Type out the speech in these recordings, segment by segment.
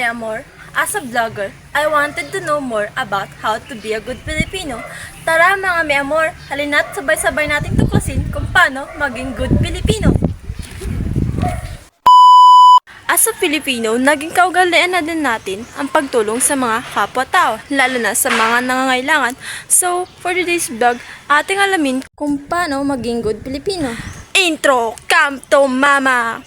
Amor. As a vlogger, I wanted to know more about how to be a good Filipino. Tara mga may amor, halina't sabay-sabay nating tuklasin kung paano maging good Filipino. As a Filipino, naging kaugalian na din natin ang pagtulong sa mga kapwa-tao, lalo na sa mga nangangailangan. So, for today's vlog, ating alamin kung paano maging good Filipino. Intro, come to mama!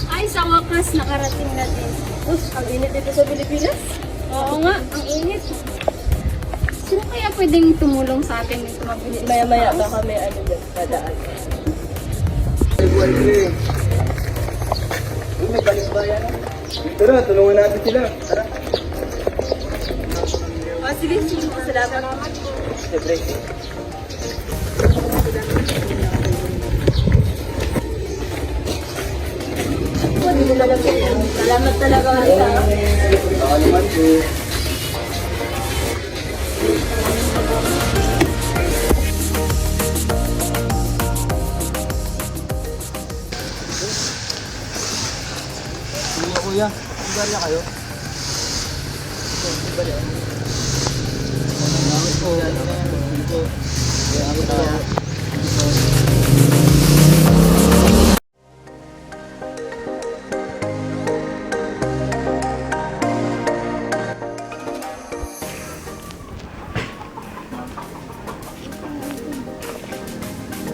Ay, sa wakas nakarating natin. Ang init dito sa Pilipinas? Oo nga, ang init. Sino kaya pwedeng tumulong sa atin nito mabilis? Maya-maya ba kami dyan, dadaan? May balik-bayan na. Tara, tulungan natin sila. Tara. Sige, salamat. Siyempre. Salamat talaga. Baka naman po. Kuya, kuya kayo?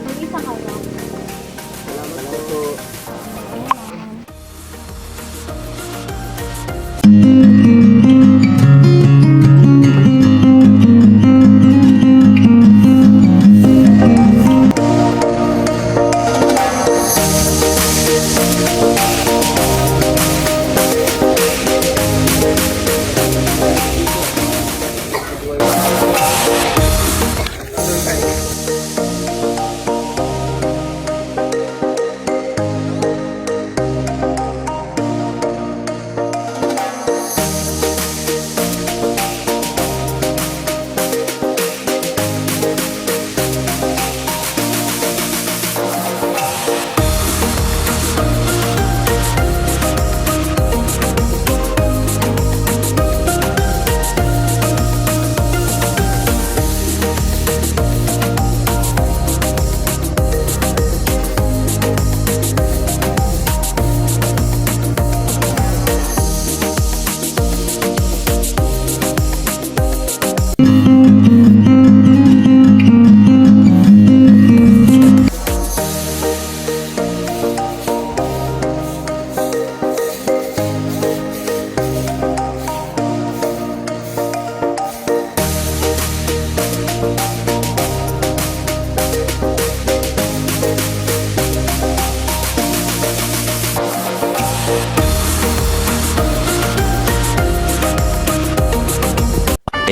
Mag-isa ka lang.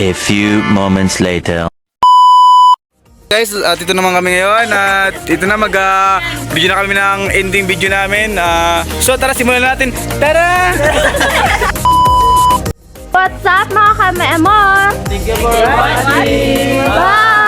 A few moments later. Guys, ito naman kami ngayon at ito na video na kami ng ending video namin. So tara, simulan natin. Tara! What's up mga kami amor? Thank you for watching! Bye!